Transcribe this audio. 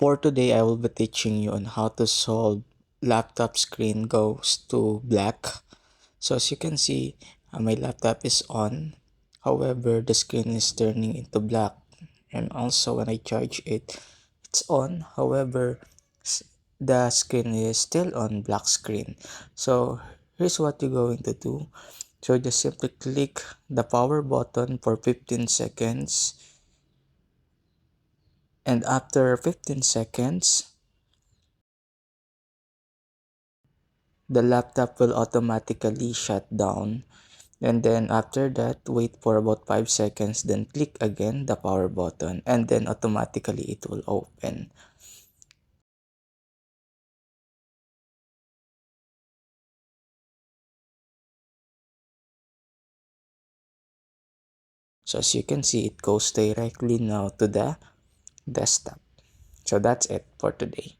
For today, I will be teaching you on how to solve laptop screen goes to black. So as you can see, my laptop is on. However, the screen is turning into black. And also when I charge it, it's on. However, the screen is still on black screen. So here's what you're going to do. So just simply click the power button for 15 seconds. And after 15 seconds, the laptop will automatically shut down, and then after that wait for about 5 seconds, then click again the power button, and then automatically it will open. So as you can see, it goes directly now to the desktop. So that's it for today.